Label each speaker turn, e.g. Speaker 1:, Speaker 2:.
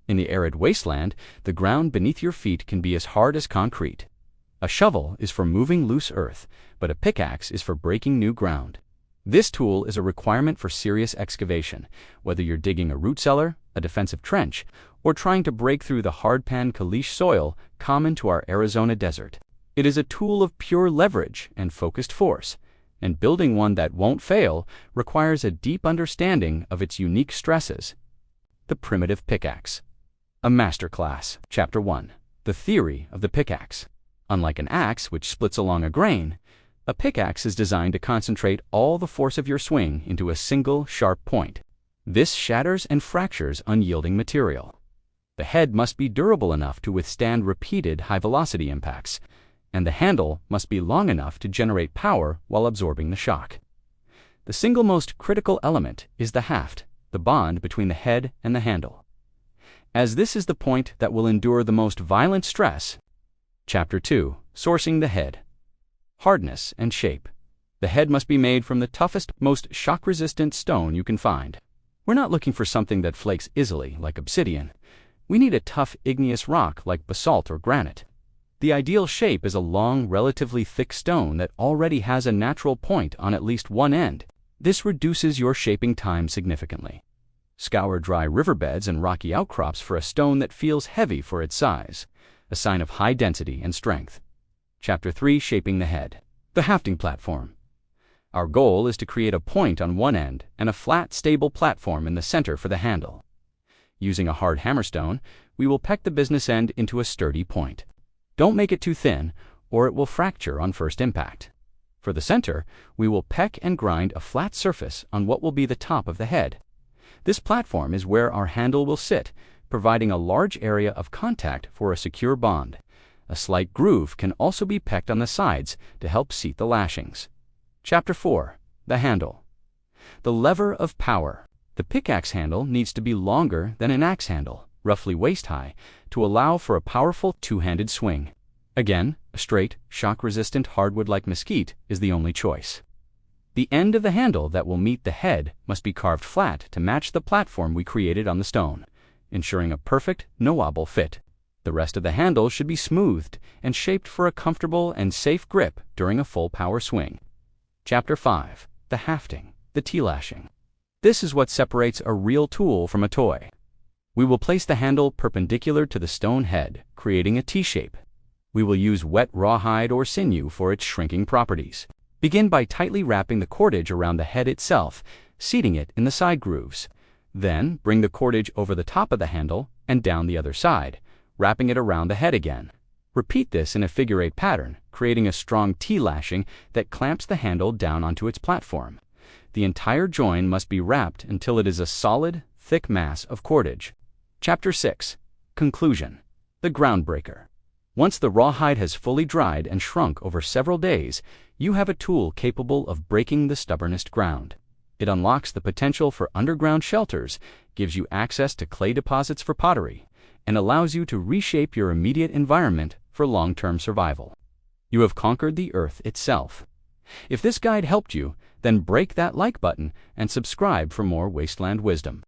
Speaker 1: In the arid wasteland, the ground beneath your feet can be as hard as concrete. A shovel is for moving loose earth, but a pickaxe is for breaking new ground. This tool is a requirement for serious excavation, whether you're digging a root cellar, a defensive trench, or trying to break through the hardpan caliche soil common to our Arizona desert. It is a tool of pure leverage and focused force, and building one that won't fail requires a deep understanding of its unique stresses. The Primitive Pickaxe. A Masterclass. Chapter 1. The Theory of the Pickaxe. Unlike an axe, which splits along a grain, a pickaxe is designed to concentrate all the force of your swing into a single sharp point. This shatters and fractures unyielding material. The head must be durable enough to withstand repeated high-velocity impacts, and the handle must be long enough to generate power while absorbing the shock. The single most critical element is the haft, the bond between the head and the handle. As this is the point that will endure the most violent stress. Chapter 2. Sourcing the Head. Hardness and shape. The head must be made from the toughest, most shock-resistant stone you can find. We're not looking for something that flakes easily, like obsidian. We need a tough, igneous rock like basalt or granite. The ideal shape is a long, relatively thick stone that already has a natural point on at least one end. This reduces your shaping time significantly. Scour dry riverbeds and rocky outcrops for a stone that feels heavy for its size, a sign of high density and strength. Chapter 3. Shaping the Head. The Hafting Platform. Our goal is to create a point on one end and a flat, stable platform in the center for the handle. Using a hard hammerstone, we will peck the business end into a sturdy point. Don't make it too thin, or it will fracture on first impact. For the center, we will peck and grind a flat surface on what will be the top of the head. This platform is where our handle will sit, providing a large area of contact for a secure bond. A slight groove can also be pecked on the sides to help seat the lashings. Chapter 4. The Handle. The Lever of Power. The pickaxe handle needs to be longer than an axe handle, roughly waist-high, to allow for a powerful two-handed swing. Again, a straight, shock-resistant hardwood like mesquite is the only choice. The end of the handle that will meet the head must be carved flat to match the platform we created on the stone, ensuring a perfect, no-wobble fit. The rest of the handle should be smoothed and shaped for a comfortable and safe grip during a full-power swing. Chapter 5. The Hafting. The T-lashing. This is what separates a real tool from a toy. We will place the handle perpendicular to the stone head, creating a T-shape. We will use wet rawhide or sinew for its shrinking properties. Begin by tightly wrapping the cordage around the head itself, seating it in the side grooves. Then, bring the cordage over the top of the handle and down the other side, wrapping it around the head again. Repeat this in a figure-8 pattern, creating a strong T-lashing that clamps the handle down onto its platform. The entire join must be wrapped until it is a solid, thick mass of cordage. Chapter 6. Conclusion. The Groundbreaker. Once the rawhide has fully dried and shrunk over several days, you have a tool capable of breaking the stubbornest ground. It unlocks the potential for underground shelters, gives you access to clay deposits for pottery, and allows you to reshape your immediate environment for long-term survival. You have conquered the earth itself. If this guide helped you, then break that like button and subscribe for more Wasteland Wisdom.